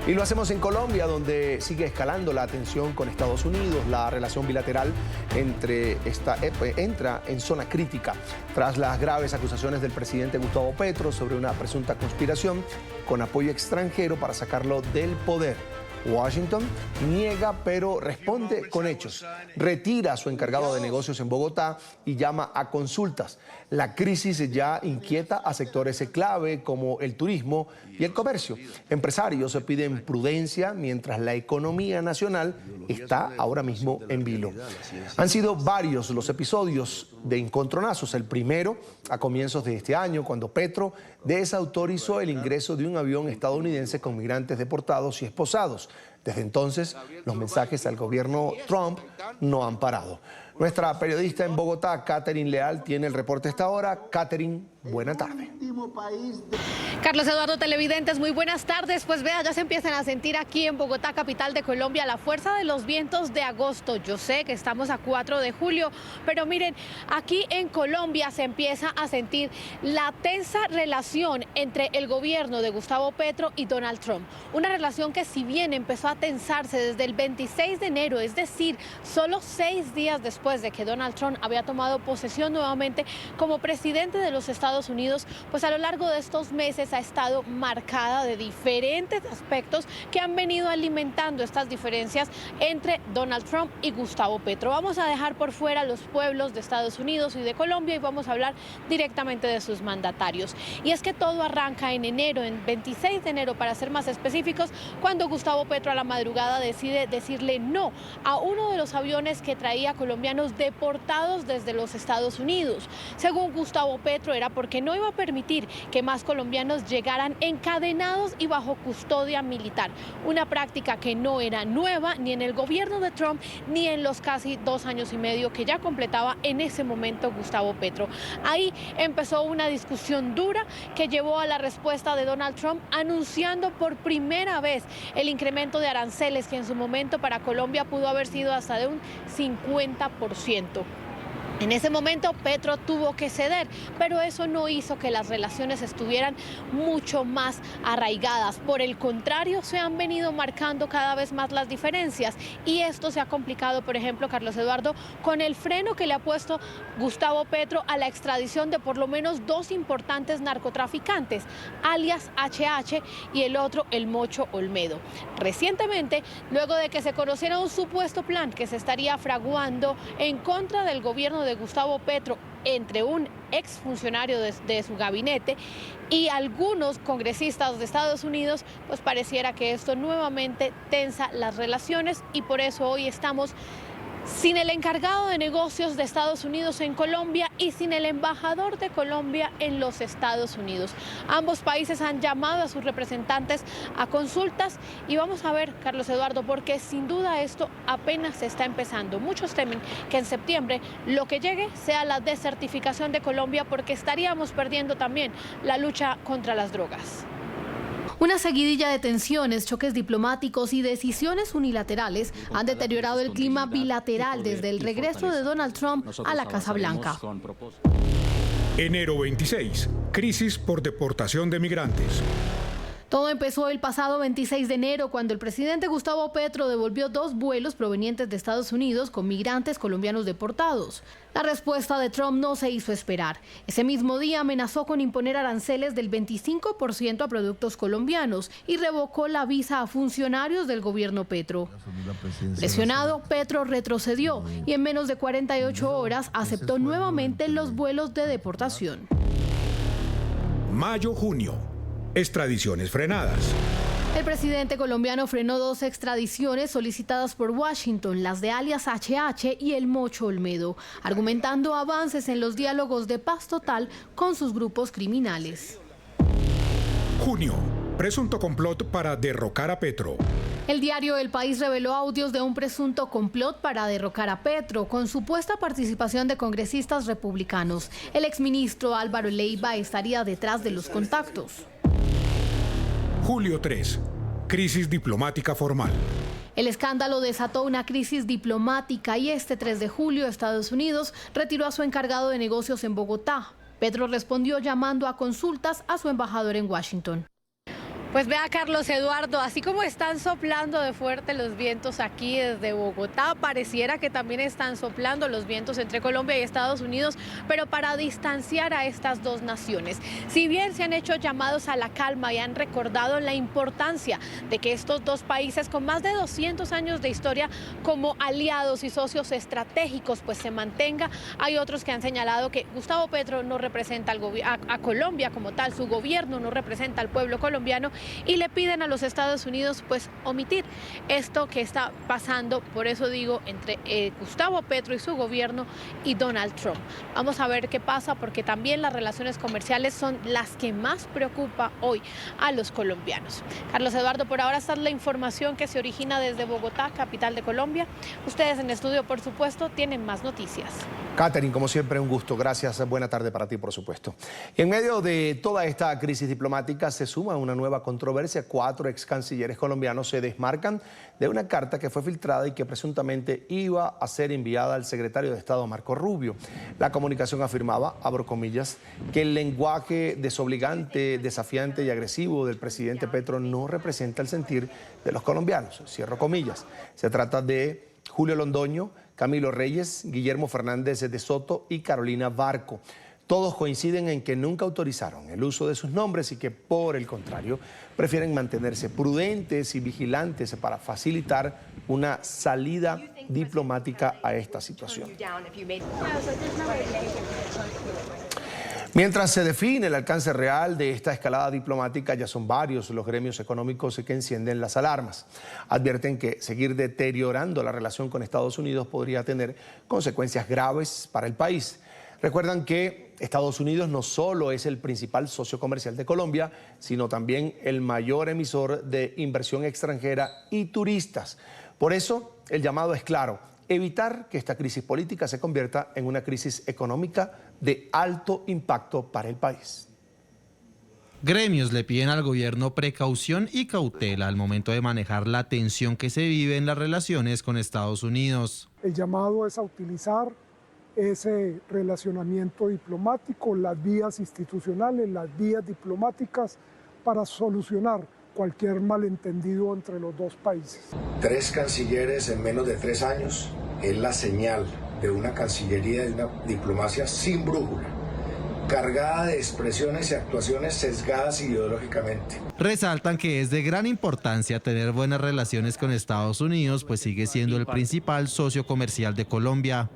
Y lo hacemos en Colombia, donde sigue escalando la tensión con Estados Unidos. La relación bilateral entra en zona crítica tras las graves acusaciones del presidente Gustavo Petro sobre una presunta conspiración con apoyo extranjero para sacarlo del poder. Washington niega, pero responde con hechos. Retira a su encargado de negocios en Bogotá y llama a consultas. La crisis ya inquieta a sectores clave como el turismo y el comercio. Empresarios piden prudencia mientras la economía nacional está ahora mismo en vilo. Han sido varios los episodios de encontronazos. El primero a comienzos de este año, cuando Petro desautorizó el ingreso de un avión estadounidense con migrantes deportados y esposados. Desde entonces, los mensajes al gobierno Trump no han parado. Nuestra periodista en Bogotá, Catherine Leal, tiene el reporte a esta hora. Catherine, buena tarde. Carlos Eduardo, televidentes, muy buenas tardes. Pues vea, ya se empiezan a sentir aquí en Bogotá, capital de Colombia, la fuerza de los vientos de agosto. Yo sé que estamos a 4 de julio, pero miren, aquí en Colombia se empieza a sentir la tensa relación entre el gobierno de Gustavo Petro y Donald Trump. Una relación que, si bien empezó a tensarse desde el 26 de enero, es decir, solo 6 días después de que Donald Trump había tomado posesión nuevamente como presidente de los Estados Unidos, pues a lo largo de estos meses ha estado marcada de diferentes aspectos que han venido alimentando estas diferencias entre Donald Trump y Gustavo Petro. Vamos a dejar por fuera los pueblos de Estados Unidos y de Colombia y vamos a hablar directamente de sus mandatarios. Y es que todo arranca en enero, en 26 de enero para ser más específicos, cuando Gustavo Petro a la madrugada decide decirle no a uno de los aviones que traía colombianos deportados desde los Estados Unidos. Según Gustavo Petro, era porque no iba a permitir que más colombianos llegaran encadenados y bajo custodia militar, una práctica que no era nueva ni en el gobierno de Trump ni en los casi 2 años y medio que ya completaba en ese momento Gustavo Petro. Ahí empezó una discusión dura que llevó a la respuesta de Donald Trump anunciando por primera vez el incremento de aranceles, que en su momento para Colombia pudo haber sido hasta de un 50%. En ese momento Petro tuvo que ceder, pero eso no hizo que las relaciones estuvieran mucho más arraigadas. Por el contrario, se han venido marcando cada vez más las diferencias y esto se ha complicado, por ejemplo, Carlos Eduardo, con el freno que le ha puesto Gustavo Petro a la extradición de por lo menos 2 importantes narcotraficantes, alias HH y el otro, el Mocho Olmedo. Recientemente, luego de que se conociera un supuesto plan que se estaría fraguando en contra del gobierno de Gustavo Petro entre un exfuncionario de su gabinete y algunos congresistas de Estados Unidos, pues pareciera que esto nuevamente tensa las relaciones y por eso hoy estamos sin el encargado de negocios de Estados Unidos en Colombia y sin el embajador de Colombia en los Estados Unidos. Ambos países han llamado a sus representantes a consultas y vamos a ver, Carlos Eduardo, porque sin duda esto apenas se está empezando. Muchos temen que en septiembre lo que llegue sea la desertificación de Colombia, porque estaríamos perdiendo también la lucha contra las drogas. Una seguidilla de tensiones, choques diplomáticos y decisiones unilaterales han deteriorado el clima bilateral desde el regreso de Donald Trump a la Casa Blanca. Enero 26, crisis por deportación de migrantes. Todo empezó el pasado 26 de enero, cuando el presidente Gustavo Petro devolvió 2 vuelos provenientes de Estados Unidos con migrantes colombianos deportados. La respuesta de Trump no se hizo esperar. Ese mismo día amenazó con imponer aranceles del 25% a productos colombianos y revocó la visa a funcionarios del gobierno Petro. Presionado, Petro retrocedió y en menos de 48 horas aceptó nuevamente los vuelos de deportación. Mayo-junio. Extradiciones frenadas. El presidente colombiano frenó 2 extradiciones solicitadas por Washington, las de alias HH y el Mocho Olmedo, argumentando avances en los diálogos de paz total con sus grupos criminales. Junio. Presunto complot para derrocar a Petro. El diario El País reveló audios de un presunto complot para derrocar a Petro, con supuesta participación de congresistas republicanos. El exministro Álvaro Leiva estaría detrás de los contactos. Julio 3. Crisis diplomática formal. El escándalo desató una crisis diplomática y este 3 de julio Estados Unidos retiró a su encargado de negocios en Bogotá. Petro respondió llamando a consultas a su embajador en Washington. Pues vea, Carlos Eduardo, así como están soplando de fuerte los vientos aquí desde Bogotá, pareciera que también están soplando los vientos entre Colombia y Estados Unidos, pero para distanciar a estas dos naciones. Si bien se han hecho llamados a la calma y han recordado la importancia de que estos dos países con más de 200 años de historia como aliados y socios estratégicos pues se mantenga, hay otros que han señalado que Gustavo Petro no representa a Colombia como tal, su gobierno no representa al pueblo colombiano, y le piden a los Estados Unidos pues omitir esto que está pasando, por eso digo, entre Gustavo Petro y su gobierno y Donald Trump. Vamos a ver qué pasa, porque también las relaciones comerciales son las que más preocupa hoy a los colombianos. Carlos Eduardo, por ahora esta es la información que se origina desde Bogotá, capital de Colombia. Ustedes en estudio, por supuesto, tienen más noticias. Catherine, como siempre, un gusto. Gracias. Buena tarde para ti, por supuesto. Y en medio de toda esta crisis diplomática se suma una nueva controversia. 4 ex cancilleres colombianos se desmarcan de una carta que fue filtrada y que presuntamente iba a ser enviada al secretario de Estado, Marco Rubio. La comunicación afirmaba, abro comillas, que el lenguaje desobligante, desafiante y agresivo del presidente Petro no representa el sentir de los colombianos. Cierro comillas. Se trata de Julio Londoño, Camilo Reyes, Guillermo Fernández de Soto y Carolina Barco. Todos coinciden en que nunca autorizaron el uso de sus nombres y que, por el contrario, prefieren mantenerse prudentes y vigilantes para facilitar una salida diplomática a esta situación. Mientras se define el alcance real de esta escalada diplomática, ya son varios los gremios económicos que encienden las alarmas. Advierten que seguir deteriorando la relación con Estados Unidos podría tener consecuencias graves para el país. Recuerdan que Estados Unidos no solo es el principal socio comercial de Colombia, sino también el mayor emisor de inversión extranjera y turistas. Por eso, el llamado es claro: evitar que esta crisis política se convierta en una crisis económica de alto impacto para el país. Gremios le piden al gobierno precaución y cautela al momento de manejar la tensión que se vive en las relaciones con Estados Unidos. El llamado es a utilizar ese relacionamiento diplomático, las vías institucionales, las vías diplomáticas para solucionar cualquier malentendido entre los dos países. 3 cancilleres en menos de 3 años es la señal de una cancillería, de una diplomacia sin brújula, cargada de expresiones y actuaciones sesgadas ideológicamente. Resaltan que es de gran importancia tener buenas relaciones con Estados Unidos, pues sigue siendo el principal socio comercial de Colombia.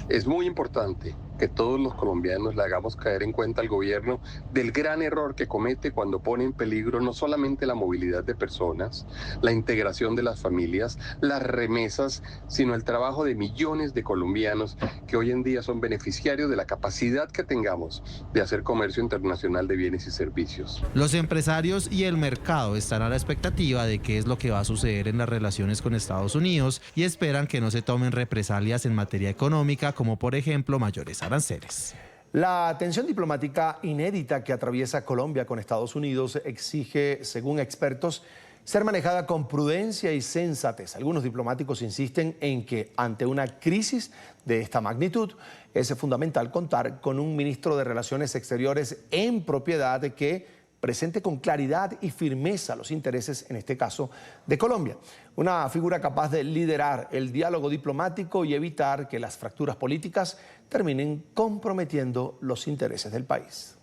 Es muy importante que todos los colombianos le hagamos caer en cuenta al gobierno del gran error que comete cuando pone en peligro no solamente la movilidad de personas, la integración de las familias, las remesas, sino el trabajo de millones de colombianos que hoy en día son beneficiarios de la capacidad que tengamos de hacer comercio internacional de bienes y servicios. Los empresarios y el mercado están a la expectativa de qué es lo que va a suceder en las relaciones con Estados Unidos y esperan que no se tomen represalias en materia económica, como por ejemplo mayores aranceles. La tensión diplomática inédita que atraviesa Colombia con Estados Unidos exige, según expertos, ser manejada con prudencia y sensatez. Algunos diplomáticos insisten en que ante una crisis de esta magnitud es fundamental contar con un ministro de Relaciones Exteriores en propiedad que presente con claridad y firmeza los intereses, en este caso, de Colombia. Una figura capaz de liderar el diálogo diplomático y evitar que las fracturas políticas terminen comprometiendo los intereses del país.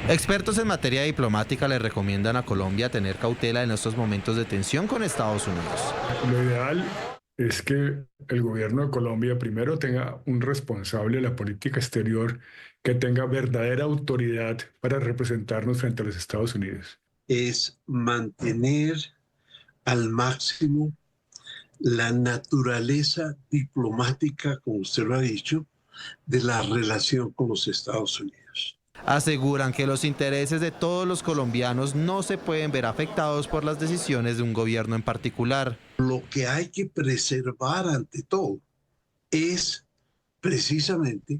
Expertos en materia diplomática le recomiendan a Colombia tener cautela en estos momentos de tensión con Estados Unidos. Lo ideal es que el gobierno de Colombia primero tenga un responsable de la política exterior que tenga verdadera autoridad para representarnos frente a los Estados Unidos. Es mantener al máximo la naturaleza diplomática, como usted lo ha dicho, de la relación con los Estados Unidos. Aseguran que los intereses de todos los colombianos no se pueden ver afectados por las decisiones de un gobierno en particular. Lo que hay que preservar ante todo es precisamente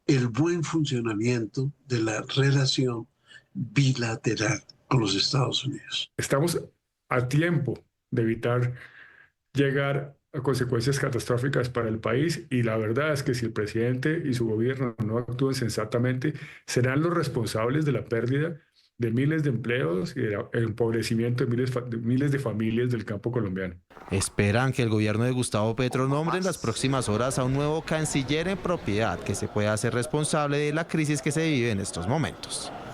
el buen funcionamiento de la relación bilateral con los Estados Unidos. Estamos a tiempo de evitar llegar a consecuencias catastróficas para el país, y la verdad es que si el presidente y su gobierno no actúan sensatamente, serán los responsables de la pérdida de miles de empleos y del empobrecimiento de miles de familias del campo colombiano. Esperan que el gobierno de Gustavo Petro nombre en las próximas horas a un nuevo canciller en propiedad que se pueda hacer responsable de la crisis que se vive en estos momentos.